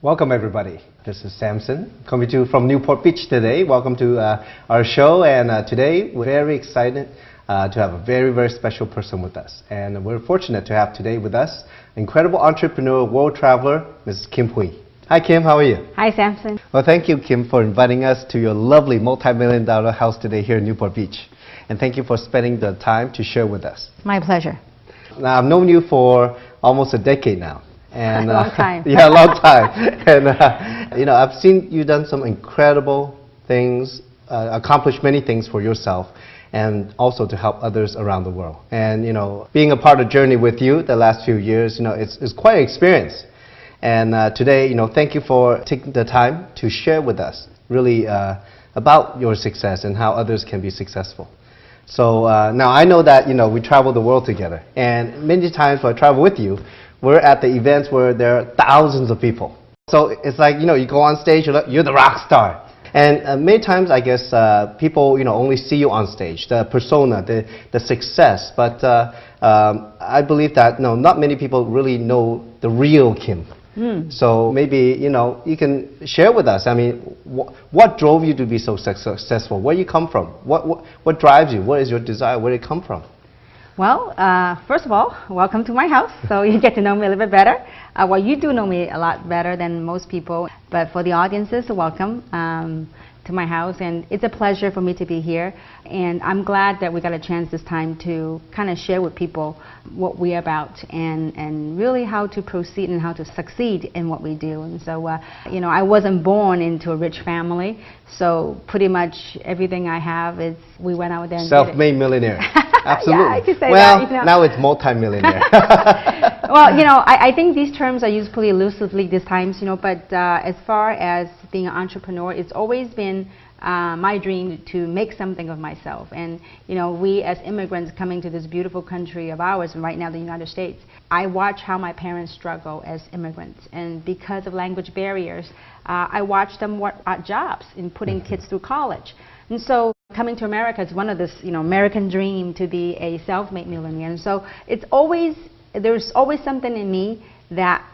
Welcome everybody. This is Samson coming to you from Newport Beach today. Welcome to our show, and today we're very excited to have a very special person with us. And we're fortunate to have today with us incredible entrepreneur, world traveler, Mrs. Kim Hui. Hi Kim, how are you? Hi Samson. Well, thank you Kim for inviting us to your lovely multi-million-dollar house today here in Newport Beach. And thank you for spending the time to share with us. My pleasure. Now, I've known you for almost a decade now. And, a long time. Yeah, a long time. And I've seen you done some incredible things, accomplished many things for yourself, and also to help others around the world. And being a part of the journey with you the last few years, it's quite an experience. And today, thank you for taking the time to share with us really about your success and how others can be successful. So now I know that we travel the world together, and many times when I travel with you, we're at the events where there are thousands of people. So it's like, you go on stage, you're the rock star. And many times, I guess, people, only see you on stage, the persona, the success. But I believe that, not many people really know the real Kim. So maybe, you can share with us, I mean, what drove you to be so successful? Where you come from? What drives you? What is your desire? Where did it come from? Well, first of all, welcome to my house, so you get to know me a little bit better. Well, you do know me a lot better than most people, but for the audiences, welcome to my house, and it's a pleasure for me to be here, and I'm glad that we got a chance this time to kind of share with people what we're about and really how to proceed and how to succeed in what we do. And so, I wasn't born into a rich family, so pretty much everything I have is we went out there and self-made millionaire. Absolutely. Yeah, I could say well, that. Now it's multi-millionaire. Well, I think these terms are used pretty loosely these times, but as far as being an entrepreneur, it's always been my dream to make something of myself. And, we as immigrants coming to this beautiful country of ours, and right now the United States, I watch how my parents struggle as immigrants. And because of language barriers, I watch them work odd jobs in putting kids through college. And so coming to America is one of this, American dream to be a self-made millionaire. And so there's always something in me that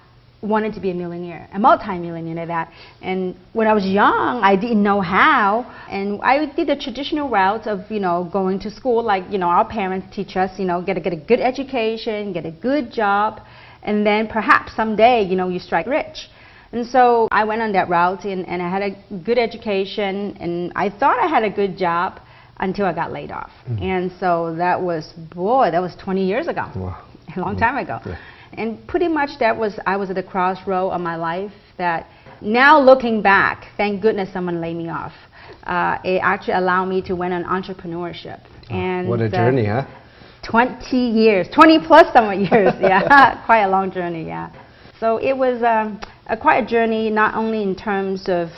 wanted to be a millionaire, a multi-millionaire and when I was young, I didn't know how, and I did the traditional route of, going to school, like, our parents teach us, get a good education, get a good job, and then perhaps someday, you strike rich. And so I went on that route, and I had a good education, and I thought I had a good job until I got laid off. And so that was 20 years ago. Wow. A long time ago. Yeah. And pretty much I was at the crossroad of my life that now looking back, thank goodness someone laid me off. It actually allowed me to went on entrepreneurship. And what a journey, huh? 20 years, 20 plus some years, yeah, quite a long journey, yeah. So it was quite a journey, not only in terms of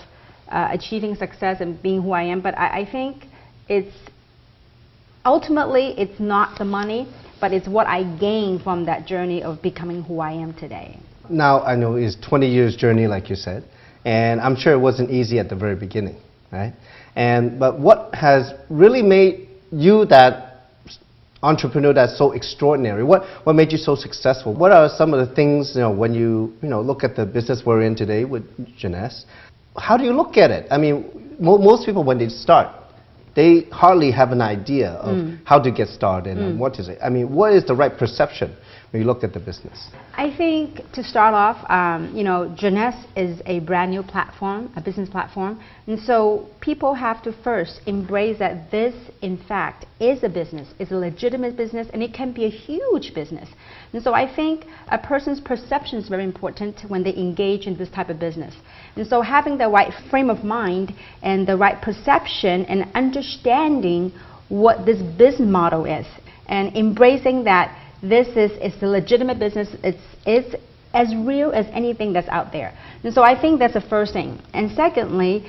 achieving success and being who I am, but I think ultimately it's not the money, but it's what I gained from that journey of becoming who I am today. Now, I know it's 20 years journey, like you said, and I'm sure it wasn't easy at the very beginning, right? But what has really made you that entrepreneur that's so extraordinary? What made you so successful? What are some of the things, when you look at the business we're in today with Jeunesse, how do you look at it? I mean, most people, when they start, they hardly have an idea of how to get started and what is it. I mean, what is the right perception when you look at the business? I think to start off, Jeunesse is a brand new platform, a business platform, and so people have to first embrace that this, in fact, is a business, it's a legitimate business, and it can be a huge business. And so I think a person's perception is very important when they engage in this type of business. And so having the right frame of mind and the right perception and understanding what this business model is, and embracing that this is a legitimate business, it's as real as anything that's out there. And so I think that's the first thing. And secondly,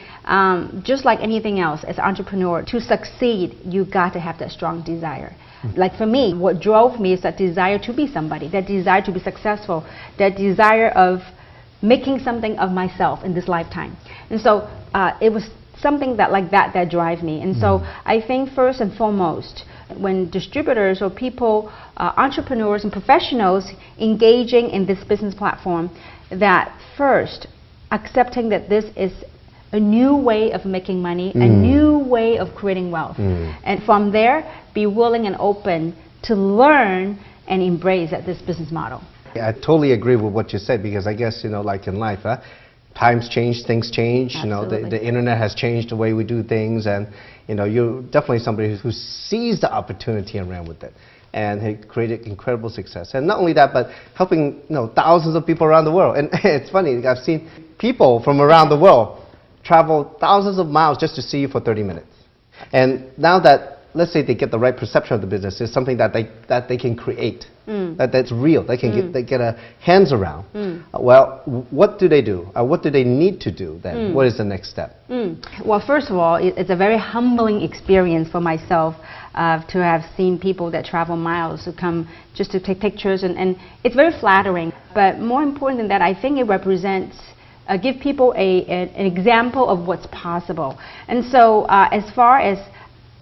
just like anything else, as an entrepreneur, to succeed, you got to have that strong desire. Like for me, what drove me is that desire to be somebody, that desire to be successful, that desire of making something of myself in this lifetime. And so it was something that drives me. And so I think first and foremost, when distributors or people, entrepreneurs and professionals engaging in this business platform, that first accepting that this is a new way of making money, a new way of creating wealth. And from there, be willing and open to learn and embrace this business model. I totally agree with what you said, because I guess, like in life, times change, things change. Absolutely. The internet has changed the way we do things, and you're definitely somebody who sees the opportunity and ran with it, and had created incredible success. And not only that, but helping thousands of people around the world. And it's funny, I've seen people from around the world travel thousands of miles just to see you for 30 minutes. And now that, let's say they get the right perception of the business, it's something that they can create, that's real, they can get a hands around. Well, what do they do? What do they need to do then? What is the next step? Well, first of all, it's a very humbling experience for myself to have seen people that travel miles to come just to take pictures, and it's very flattering. But more important than that, I think it represents give people an example of what's possible. And so as far as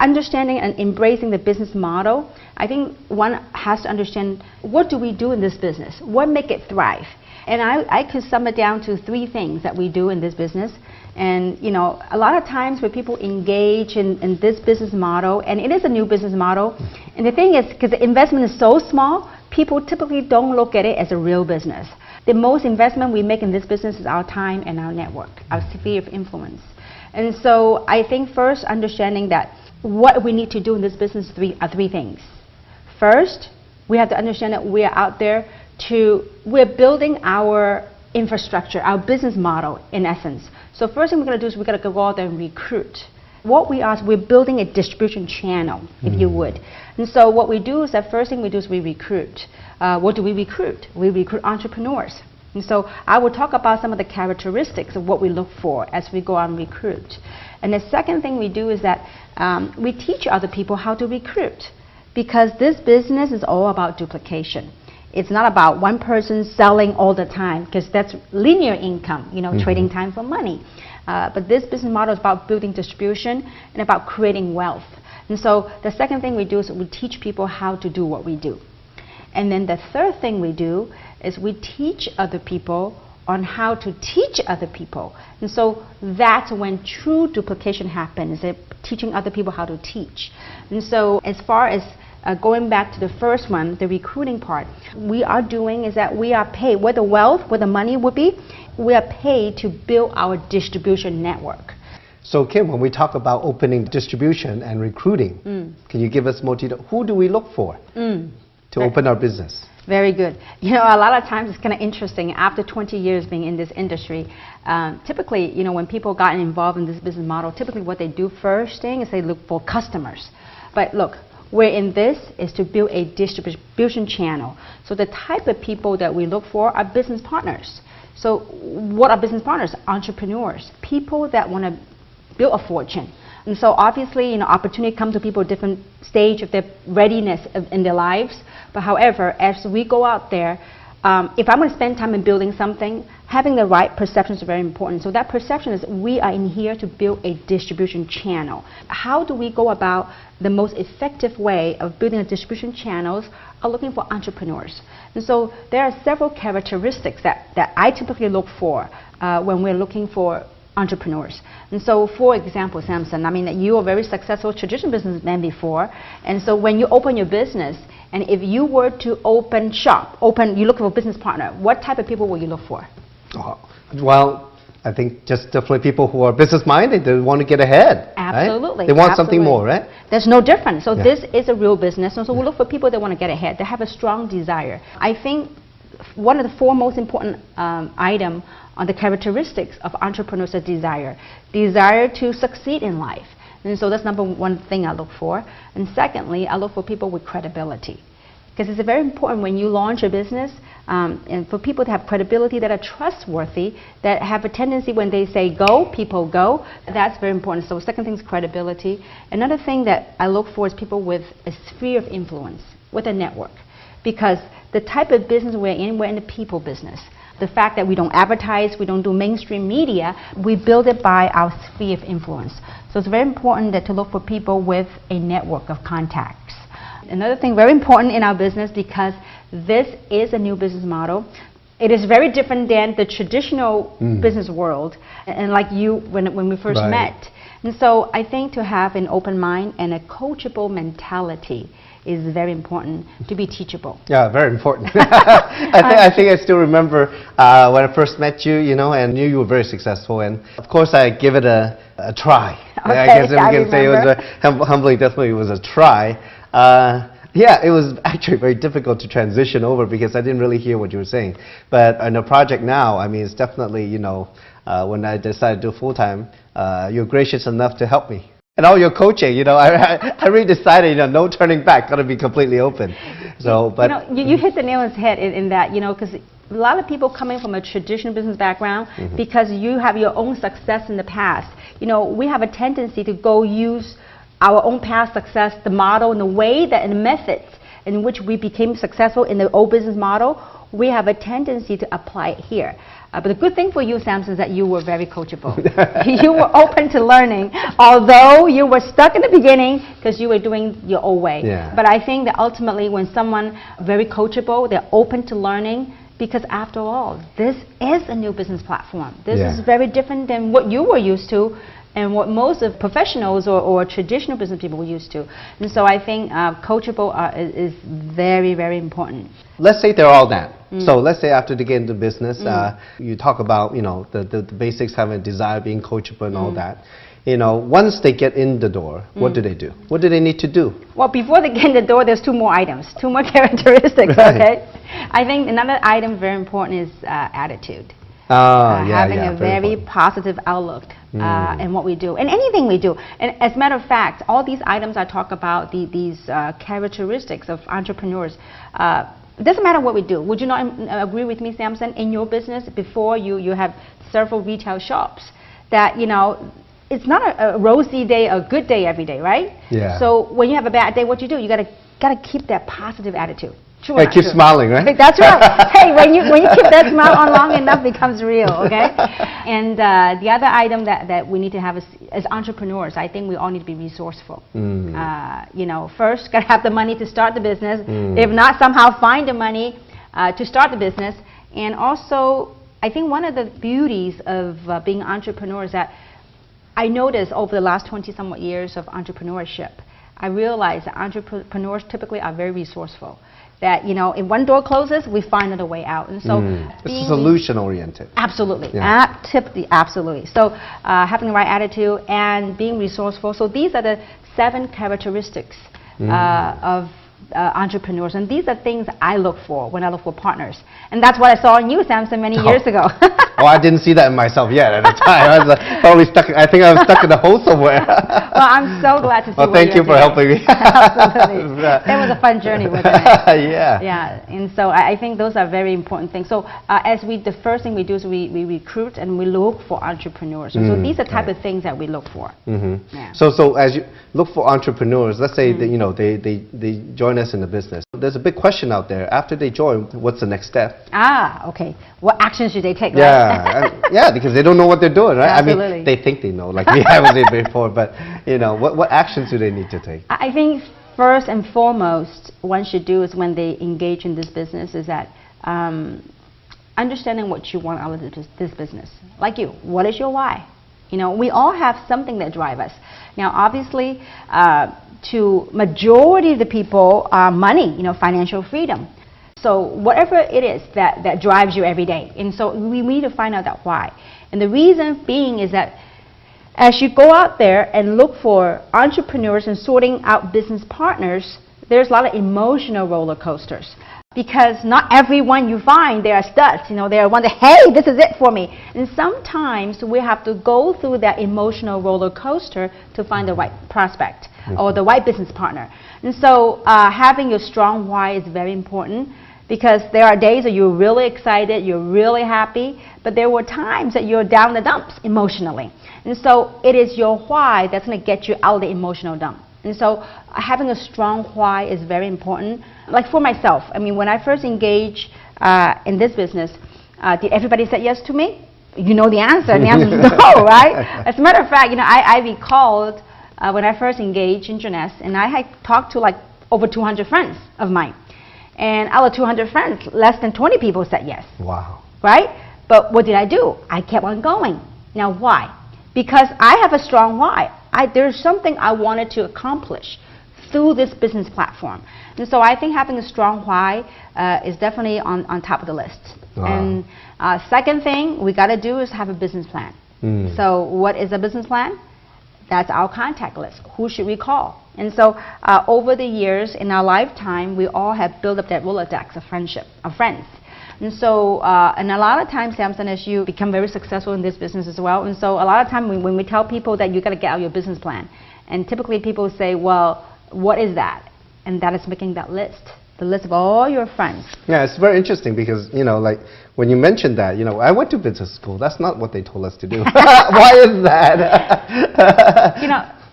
understanding and embracing the business model, I think one has to understand, what do we do in this business? What make it thrive? And I could sum it down to 3 things that we do in this business. And a lot of times when people engage in this business model, and it is a new business model, and the thing is, because the investment is so small, people typically don't look at it as a real business. The most investment we make in this business is our time and our network, our sphere of influence. And so I think first understanding that what we need to do in this business are 3 things. First, we have to understand that we are out there we're building our infrastructure, our business model in essence. So first thing we're going to do is we're going to go out there and recruit. What we are is we're building a distribution channel, if you would. And so what we do is that first thing we do is we recruit. What do we recruit? We recruit entrepreneurs. And so I will talk about some of the characteristics of what we look for as we go out and recruit. And the second thing we do is that we teach other people how to recruit, because this business is all about duplication. It's not about one person selling all the time, because that's linear income, trading time for money. But this business model is about building distribution and about creating wealth. And so the second thing we do is we teach people how to do what we do. And then the third thing we do is we teach other people on how to teach other people. And so that's when true duplication happens, teaching other people how to teach. And so as far as going back to the first one, the recruiting part, we are doing is that we are paid, where the wealth, where the money would be, we are paid to build our distribution network. So Kim, when we talk about opening distribution and recruiting, can you give us more detail? Who do we look for to open our business? Very good. A lot of times it's kind of interesting. After 20 years being in this industry, typically, when people got involved in this business model, typically what they do first thing is they look for customers. But look, we're in this is to build a distribution channel. So the type of people that we look for are business partners. So what are business partners? Entrepreneurs, people that want to build a fortune. And so obviously, opportunity comes to people at different stage of their readiness in their lives. But however, as we go out there, if I'm going to spend time in building something, having the right perception is very important. So that perception is we are in here to build a distribution channel. How do we go about the most effective way of building a distribution channels are looking for entrepreneurs. And so there are several characteristics that I typically look for when we're looking for entrepreneurs. And so, for example, Samson, you were a very successful traditional businessman before, and so when you open your business, and if you were to open shop, you look for a business partner, what type of people will you look for? Well, I think just definitely people who are business-minded, they want to get ahead. Absolutely. Right? They want something more, right? There's no difference. So this is a real business, and so we look for people that want to get ahead, that have a strong desire. I think one of the 4 most important items on the characteristics of entrepreneurs is desire to succeed in life. And so that's number 1 thing I look for. And secondly, I look for people with credibility. Because it's very important when you launch a business, and for people to have credibility, that are trustworthy, that have a tendency when they say go, people go. That's very important. So second thing is credibility. Another thing that I look for is people with a sphere of influence, with a network. Because the type of business we're in the people business. The fact that we don't advertise, we don't do mainstream media, we build it by our sphere of influence. So it's very important to look for people with a network of contacts. Another thing very important in our business, because this is a new business model, It is very different than the traditional business world, and like you when we first met. And so I think to have an open mind and a coachable mentality is very important, to be teachable. Yeah, very important. I think I still remember when I first met you, and knew you were very successful. And of course, I give it a try. Okay, I guess we can say it was humbly, definitely it was a try. Yeah, it was actually very difficult to transition over because I didn't really hear what you were saying. But in a project now, I mean, it's definitely, when I decided to do full-time, you're gracious enough to help me. And all your coaching, I really decided, no turning back, got to be completely open. So, but you hit the nail on the head in that, because a lot of people coming from a traditional business background, because you have your own success in the past. We have a tendency to go use our own past success, the model, and the way that and the methods in which we became successful in the old business model. We have a tendency to apply it here. But the good thing for you, Samson, is that you were very coachable. You were open to learning, although you were stuck in the beginning because you were doing your old way. Yeah. But I think that ultimately when someone very coachable, they're open to learning, because after all, this is a new business platform. This is very different than what you were used to and what most of professionals or traditional business people were used to. And so I think coachable is very, very important. Let's say they're all that. So let's say after they get into business, you talk about, the basics, having a desire, being coachable and all that. Once they get in the door, what do they do? What do they need to do? Well, before they get in the door, there's two more items, two more characteristics, okay? I think another item very important is attitude. Having a very positive outlook in what we do and anything we do. And as a matter of fact, all these items I talk about, these characteristics of entrepreneurs, it doesn't matter what we do. Would you not agree with me, Samson? In your business, before you have several retail shops, that it's not a rosy day, a good day every day, right? Yeah. So when you have a bad day, what you do? You gotta keep that positive attitude. True, hey, keep smiling, right? That's right. Hey, when you keep that smile on long enough, it becomes real, okay? And the other item that we need to have is, as entrepreneurs, I think we all need to be resourceful. First, got to have the money to start the business. If not, somehow find the money to start the business. And also, I think one of the beauties of being an entrepreneur is that I noticed over the last 20-somewhat years of entrepreneurship, I realized that entrepreneurs typically are very resourceful. That, if one door closes, we find another way out. And so it's solution-oriented. Absolutely. Yeah. Absolutely. So having the right attitude and being resourceful. So these are the 7 characteristics of entrepreneurs. And these are things I look for when I look for partners. And that's what I saw in you, Samson, many years ago. Oh, I didn't see that in myself yet at the time. I was probably stuck. I think I was stuck in a hole somewhere. Well, I'm so glad to see. Well, thank you for helping me. Absolutely. It was a fun journey, wasn't it? Yeah. Yeah. And so I think those are very important things. So the first thing we do is we recruit and we look for entrepreneurs. And so these are the type of things that we look for. Yeah. So as you look for entrepreneurs, let's say that, they join us in the business. There's a big question out there. After they join, what's the next step? Okay. What actions should they take? Yeah. Yeah, because they don't know what they're doing, right? Absolutely. I mean, they think they know, like we haven't did before, but what actions do they need to take? I think first and foremost, one should do is when they engage in this business is that understanding what you want out of this business. Like you, what is your why? We all have something that drives us. Now, obviously, to majority of the people, money, financial freedom. So whatever it is that drives you every day. And so we need to find out that why. And the reason being is that as you go out there and look for entrepreneurs and sorting out business partners, there's a lot of emotional roller coasters. Because not everyone you find, they are studs. They are one that, hey, this is it for me. And sometimes we have to go through that emotional roller coaster to find the right prospect or the right business partner. And so having a strong why is very important. Because there are days that you're really excited, you're really happy, but there were times that you're down in the dumps emotionally. And so it is your why that's going to get you out of the emotional dump. And so having a strong why is very important. Like for myself, I mean, when I first engaged in this business, did everybody say yes to me? You know the answer, and the answer is no, right? As a matter of fact, I recalled when I first engaged in Jeunesse, and I had talked to like over 200 friends of mine. And out of 200 friends, less than 20 people said yes. Wow. Right? But what did I do? I kept on going. Now, why? Because I have a strong why. There's something I wanted to accomplish through this business platform. And so I think having a strong why is definitely on top of the list. Wow. And second thing we got to do is have a business plan. So what is a business plan? That's our contact list. Who should we call? And so over the years, in our lifetime, we all have built up that Rolodex of friendship, of friends. And so, and a lot of times, Samson, as you become very successful in this business as well, and so a lot of time when we tell people that you got to get out your business plan, and typically people say, well, what is that? And that is making that list, the list of all your friends. Yeah, it's very interesting because, like when you mentioned that, I went to business school. That's not what they told us to do. Why is that?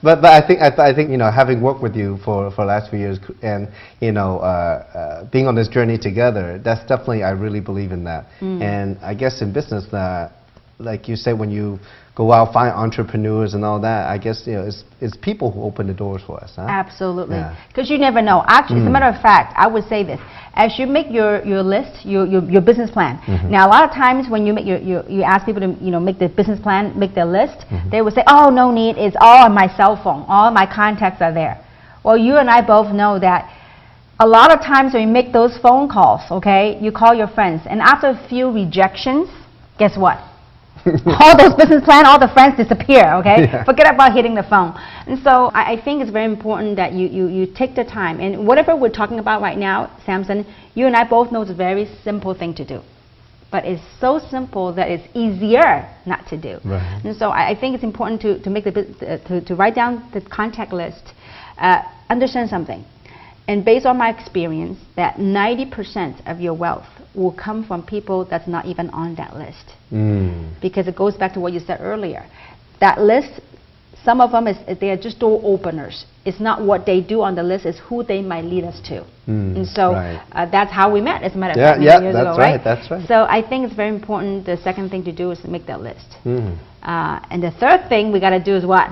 But I think having worked with you for the last few years and being on this journey together, that's definitely, I really believe in that. And I guess in business that, like you say, when you go out, find entrepreneurs and all that, I guess it's people who open the doors for us. Huh? Absolutely, because you never know. Actually, as a matter of fact, I would say this: as you make your list, your business plan. Now, a lot of times when you make you ask people to make the business plan, make their list, they would say, "Oh, no need. It's all on my cell phone. All my contacts are there." Well, you and I both know that. A lot of times when you make those phone calls, okay, you call your friends, and after a few rejections, guess what? All those business plans, all the friends disappear, okay? Yeah. Forget about hitting the phone. And so I think it's very important that you take the time. And whatever we're talking about right now, Samson, you and I both know it's a very simple thing to do. But it's so simple that it's easier not to do. Right. And so I think it's important to make to write down the contact list, understand something. And based on my experience, that 90% of your wealth will come from people that's not even on that list. Because it goes back to what you said earlier. That list, some of them, they are just door openers. It's not what they do on the list, it's who they might lead us to. And so that's how we met, as a matter of fact, many years ago, right? That's right. So I think it's very important. The second thing to do is to make that list. And the third thing we got to do is what?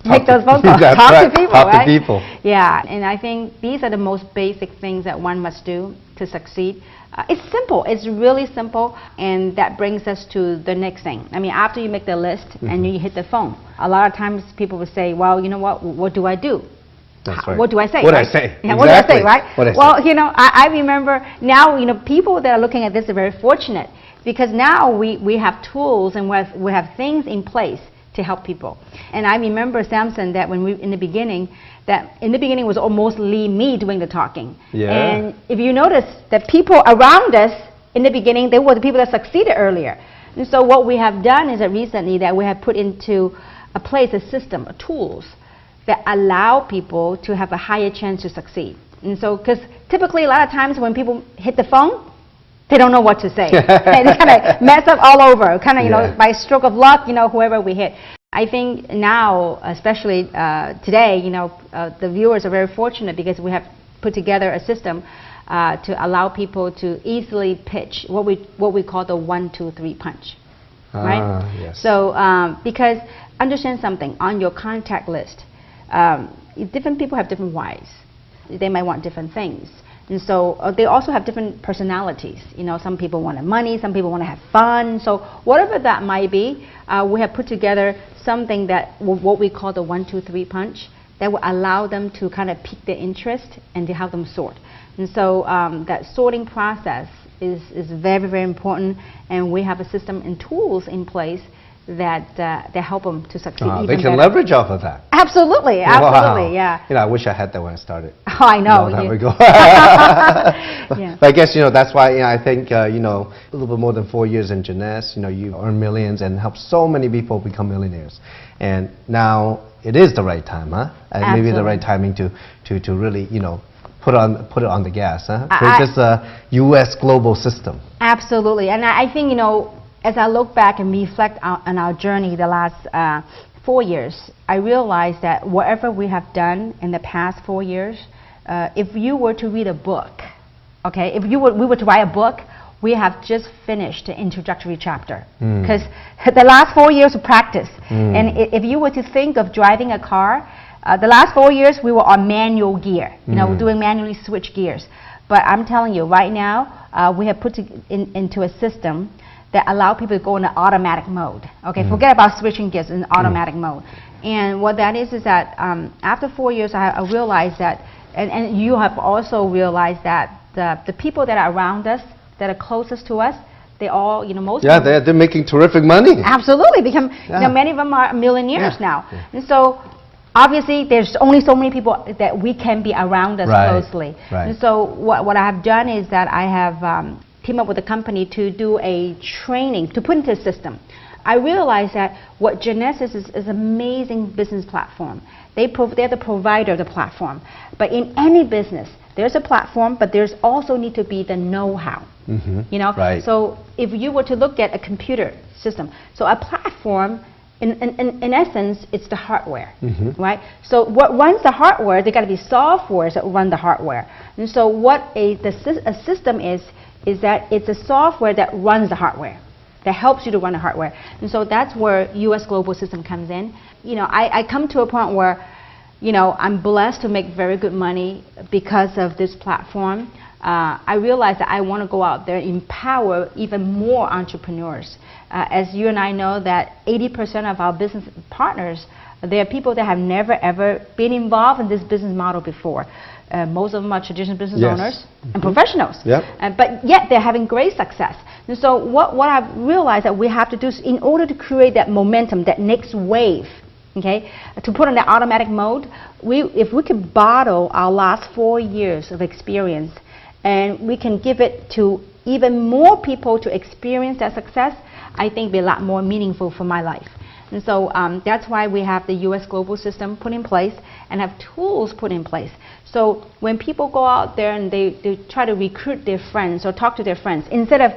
Make those phone calls. Talk to people, right? Talk to people. Yeah, and I think these are the most basic things that one must do to succeed. It's simple. It's really simple, and that brings us to the next thing. I mean, after you make the list and you hit the phone, a lot of times people will say, well, you know what do I do? That's right. What do I say? What do I say? Yeah, exactly. What do I say, right? Well, I remember now, people that are looking at this are very fortunate because now we have tools and we have things in place to help people. And I remember, Samson, that in the beginning was almost me doing the talking. Yeah. And if you notice that people around us in the beginning, they were the people that succeeded earlier. And so what we have done is that recently that we have put into a place, a system, tools that allow people to have a higher chance to succeed. And so, because typically a lot of times when people hit the phone, they don't know what to say. And they kind of mess up all over, by stroke of luck, whoever we hit. I think now, especially today, the viewers are very fortunate because we have put together a system to allow people to easily pitch what we call the 1, 2, 3 punch. Right? Yes. So, because understand something, on your contact list, different people have different whys. They might want different things. And so they also have different personalities. Some people want money, some people want to have fun. So whatever that might be, we have put together something that what we call the 1, 2, 3 punch that will allow them to kind of pique their interest and to help them sort. And so that sorting process is very, very important. And we have a system and tools in place that help them to succeed even they can better. Leverage off of that. Absolutely, absolutely, yeah. I wish I had that when I started. Oh, I know. There we go. But I guess that's why I think a little bit more than 4 years in Jeunesse, you earn millions and help so many people become millionaires. And now it is the right time, huh? And maybe the right timing to really put it on the gas, huh? Create this U.S. global system. Absolutely, and I think as I look back and reflect on our journey the last 4 years, I realized that whatever we have done in the past 4 years, if you were to read a book, okay, if we were to write a book, we have just finished the introductory chapter. Because the last 4 years of practice, and if you were to think of driving a car, the last 4 years we were on manual gear, doing manually switch gears. But I'm telling you, right now, we have put into a system that allow people to go in an automatic mode. Okay, forget about switching gears in automatic mode. And what that is that after 4 years, I realized that, and you have also realized that the people that are around us, that are closest to us, they all, most of them, they're making terrific money. Absolutely, become, many of them are millionaires now. And so, obviously, there's only so many people that we can be around us closely. And so, what I have done is that I have teamed up with a company to do a training, to put into a system. I realized that what Genesis is an amazing business platform. They're the provider of the platform. But in any business, there's a platform, but there's also need to be the know-how. So if you were to look at a computer system, so a platform, in essence, it's the hardware, right? So what runs the hardware, there got to be softwares that run the hardware. And so what a system is that it's a software that runs the hardware, that helps you to run the hardware. And so that's where U.S. Global System comes in. I come to a point where, I'm blessed to make very good money because of this platform. I realized that I want to go out there and empower even more entrepreneurs. As you and I know that 80% of our business partners, they are people that have never ever been involved in this business model before. Most of them are traditional business owners and professionals, but yet they're having great success. And so what I've realized that we have to do is, in order to create that momentum, that next wave, okay, to put on that automatic mode, if we could bottle our last 4 years of experience and we can give it to even more people to experience that success, I think it'd be a lot more meaningful for my life. And so that's why we have the U.S. Global System put in place and have tools put in place. So when people go out there and they try to recruit their friends or talk to their friends, instead of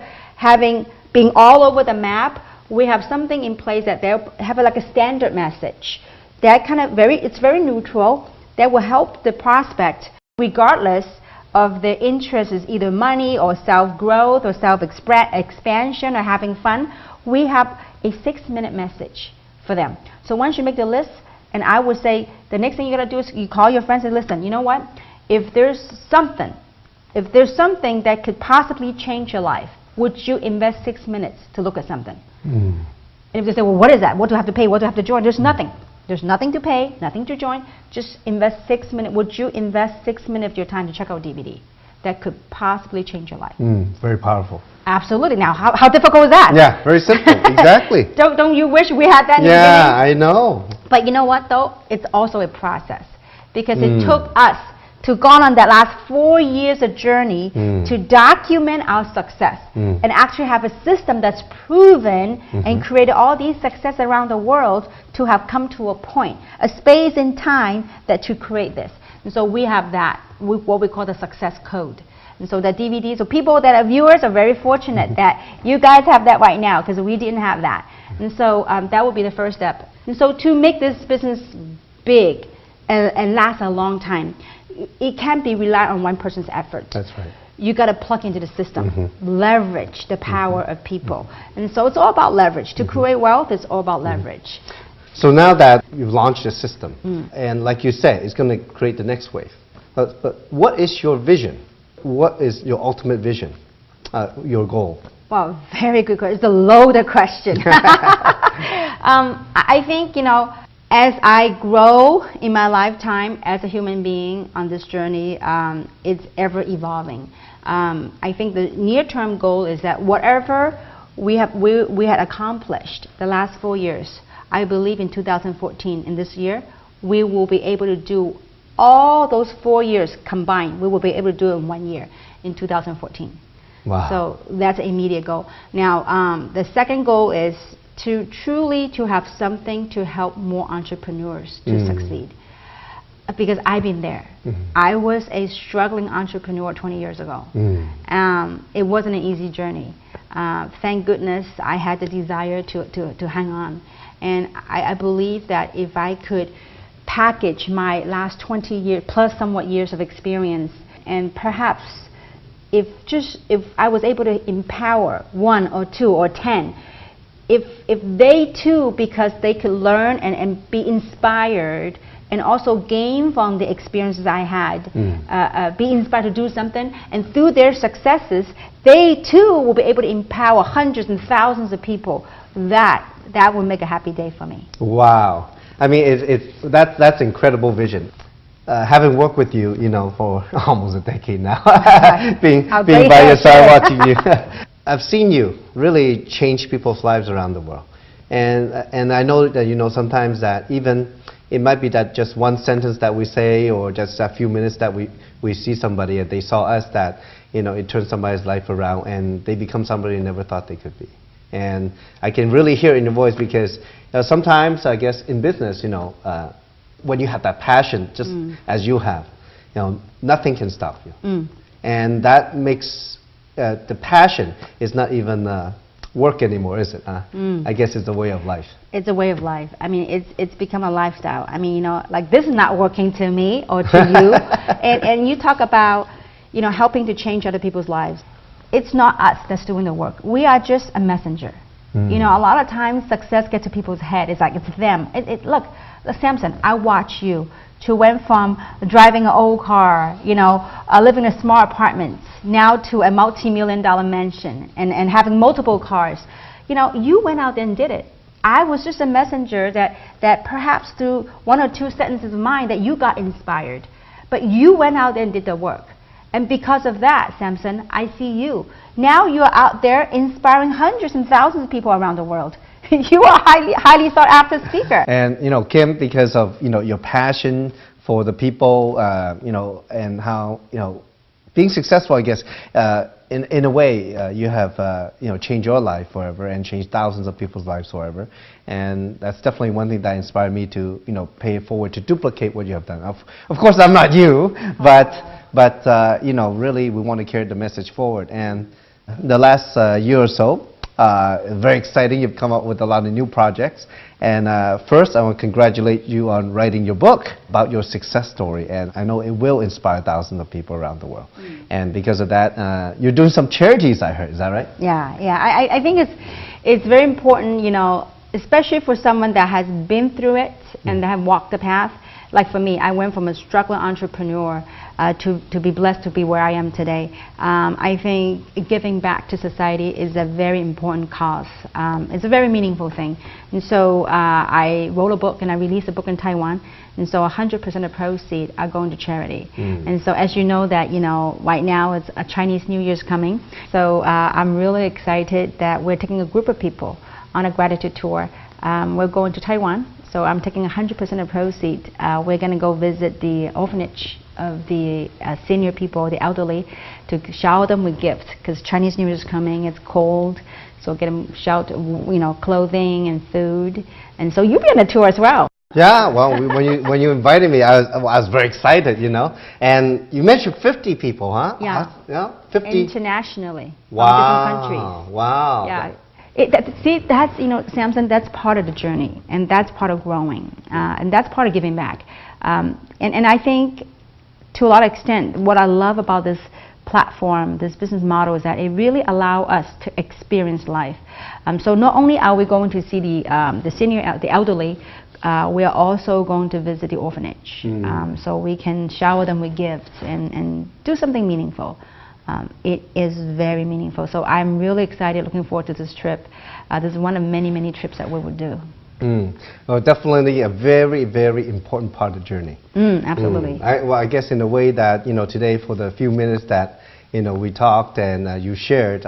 being all over the map, we have something in place that they have like a standard message. That it's very neutral, that will help the prospect regardless of their interest is either money or self-growth or self-expansion or having fun. We have a 6-minute message for them. So once you make the list, and I would say the next thing you got to do is you call your friends and listen, you know what? If there's something that could possibly change your life, would you invest 6 minutes to look at something? And if they say, well, what is that? What do I have to pay? What do I have to join? There's nothing. There's nothing to pay, nothing to join. Just invest 6 minutes. Would you invest 6 minutes of your time to check out DVD that could possibly change your life? Very powerful. Absolutely. Now, how difficult is that? Yeah, very simple. Exactly. Don't you wish we had that in the beginning? Yeah, I know. But you know what, though? It's also a process. Because it took us to go on that last 4 years of journey to document our success and actually have a system that's proven and created all these success around the world to have come to a point, a space in time that to create this. And so we have that, what we call the success code. And so the DVD, so people that are viewers are very fortunate that you guys have that right now, because we didn't have that. And so that would be the first step. And so to make this business big and last a long time, it can't be reliant on one person's effort. That's right. You got to plug into the system, leverage the power of people. And so it's all about leverage. To create wealth, it's all about leverage. So now that you've launched a system, and like you said, it's going to create the next wave. But what is your vision? What is your ultimate vision, your goal? Well, very good question. It's a loaded question. I think, as I grow in my lifetime as a human being on this journey, it's ever evolving. I think the near-term goal is that whatever we had accomplished the last 4 years, I believe in 2014, in this year, we will be able to do all those 4 years combined. We will be able to do it in 1 year, in 2014. Wow. So that's an immediate goal. Now, the second goal is to truly have something to help more entrepreneurs to succeed. Because I've been there. I was a struggling entrepreneur 20 years ago. It wasn't an easy journey. Thank goodness I had the desire to hang on. And I believe that if I could package my last 20 years plus somewhat years of experience, and perhaps if I was able to empower 1 or 2 or 10, if they too, because they could learn and be inspired and also gain from the experiences I had, be inspired to do something, and through their successes, they too will be able to empower hundreds and thousands of people. That will make a happy day for me. Wow. I mean, that's incredible vision. Having worked with you, for almost a decade now, being by your side watching you, I've seen you really change people's lives around the world. And I know that, sometimes that even it might be that just one sentence that we say or just a few minutes that we see somebody and they saw us that, it turns somebody's life around and they become somebody they never thought they could be. And I can really hear in your voice because sometimes, I guess, in business, when you have that passion, just as you have, nothing can stop you. And that makes the passion is not even work anymore, is it? I guess it's a way of life. It's a way of life. I mean, it's become a lifestyle. I mean, like this is not working to me or to you. And you talk about, helping to change other people's lives. It's not us that's doing the work. We are just a messenger. A lot of times success gets to people's head. It's like it's them. Look, Samson, I watch you to went from driving an old car, living in a small apartment, now to a multi-million-dollar mansion and having multiple cars. You went out there and did it. I was just a messenger that perhaps through one or two sentences of mine that you got inspired. But you went out there and did the work. And because of that, Samson, I see you. Now you're out there inspiring hundreds and thousands of people around the world. You are highly sought after speaker. And Kim, because of your passion for the people, and how being successful, I guess, in a way, you have changed your life forever and changed thousands of people's lives forever. And that's definitely one thing that inspired me to pay it forward to duplicate what you have done. Of course, I'm not you, but really we want to carry the message forward. And the last year or so, very exciting. You've come up with a lot of new projects. And first, I want to congratulate you on writing your book about your success story. And I know it will inspire thousands of people around the world. And because of that, you're doing some charities, I heard. Is that right? Yeah. I think it's very important, especially for someone that has been through it and that have walked the path. Like for me, I went from a struggling entrepreneur to be blessed to be where I am today. I think giving back to society is a very important cause. It's a very meaningful thing. And so I wrote a book and I released a book in Taiwan. And so 100% of proceeds are going to charity. And so as you know that, right now it's a Chinese New Year's coming. So I'm really excited that we're taking a group of people on a gratitude tour. We're going to Taiwan. So I'm taking 100% of proceeds. We're going to go visit the orphanage of the senior people, the elderly, to shower them with gifts because Chinese New Year is coming. It's cold, so get them showered, clothing and food. And so you'll be on the tour as well. Yeah, well, when you invited me, I was very excited, And you mentioned 50 people, huh? Yeah. 50 internationally. Wow. From different countries. Wow. Yeah. That's Samson. That's part of the journey, and that's part of growing, and that's part of giving back. And I think, to a lot of extent, what I love about this platform, this business model, is that it really allows us to experience life. So not only are we going to see the senior, the elderly, we are also going to visit the orphanage, so we can shower them with gifts and do something meaningful. It is very meaningful. So I'm really excited, looking forward to this trip. This is one of many, many trips that we would do. Well, definitely a very, very important part of the journey. Absolutely. I guess in a way that, today for the few minutes that, we talked and you shared,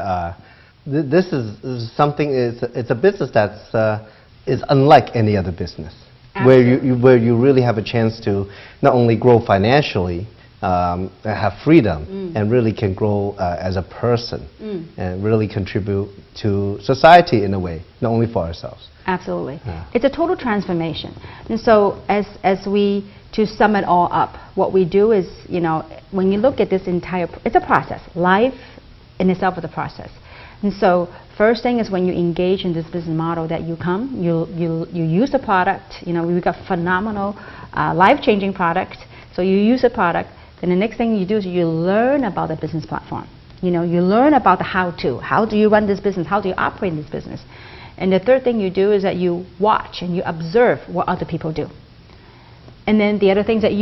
this is something, it's a business that's is unlike any other business. Absolutely. Where you really have a chance to not only grow financially, have freedom and really can grow as a person and really contribute to society in a way, not only for ourselves. Absolutely. Yeah. It's a total transformation. And so as we, to sum it all up, what we do is, when you look at this entire, it's a process. Life in itself is a process. And so first thing is when you engage in this business model that you use the product, we've got phenomenal life-changing product. So you use the product. And the next thing you do is you learn about the business platform. You learn about the how-to. How do you run this business? How do you operate this business? And the third thing you do is that you watch and you observe what other people do. And then the other things that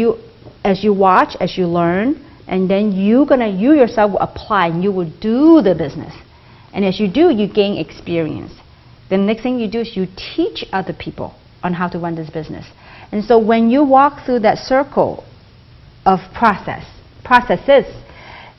as you watch, as you learn, and then you yourself will apply and you will do the business. And as you do, you gain experience. The next thing you do is you teach other people on how to run this business. And so when you walk through that circle of processes,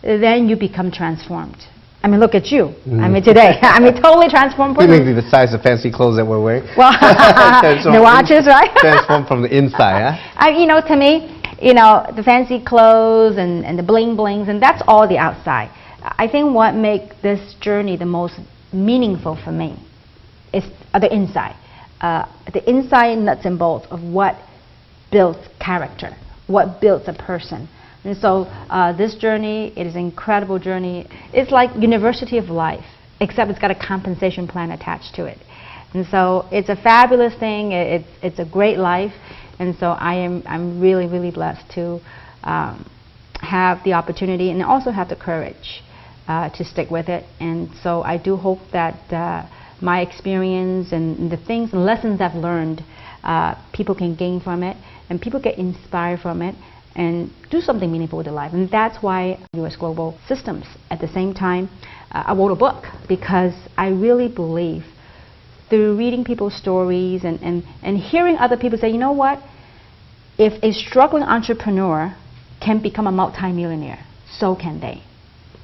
then you become transformed. I mean, look at you. I mean, today. I mean, totally transformed person. Feeling the size of fancy clothes that we're wearing. Well, the watches, right? Transformed from the inside, huh? You know, to me, you know, the fancy clothes and the bling blings, and that's all the outside. I think what makes this journey the most meaningful for me is the inside. The inside nuts and bolts of what builds character, what builds a person. And so this journey, it is an incredible journey. It's like University of Life, except it's got a compensation plan attached to it. And so it's a fabulous thing. It's a great life. And so I'm really, really blessed to have the opportunity and also have the courage to stick with it. And so I do hope that my experience and the things and lessons I've learned, people can gain from it, and people get inspired from it, and do something meaningful with their life. And that's why U.S. Global Systems. At the same time, I wrote a book because I really believe through reading people's stories and hearing other people say, you know what, if a struggling entrepreneur can become a multimillionaire, so can they.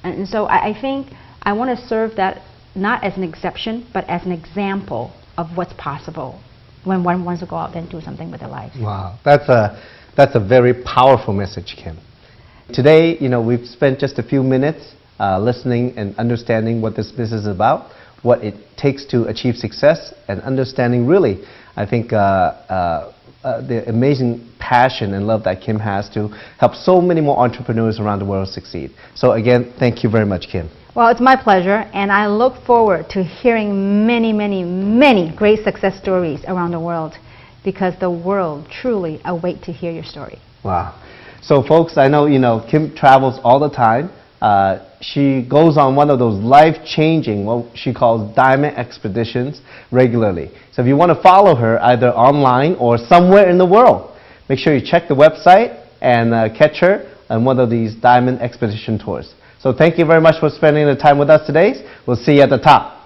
And so I think I want to serve that not as an exception, but as an example of what's possible when one wants to go out and do something with their life. Wow, that's a very powerful message, Kim. Today, you know, we've spent just a few minutes listening and understanding what this business is about, what it takes to achieve success, and understanding really, I think, the amazing passion and love that Kim has to help so many more entrepreneurs around the world succeed. So again, thank you very much, Kim. Well, it's my pleasure, and I look forward to hearing many, many, many great success stories around the world, because the world truly awaits to hear your story. Wow. So folks, I know, you know, Kim travels all the time. She goes on one of those life-changing, what she calls diamond expeditions regularly. So if you want to follow her either online or somewhere in the world, make sure you check the website and catch her on one of these diamond expedition tours. So thank you very much for spending the time with us today. We'll see you at the top.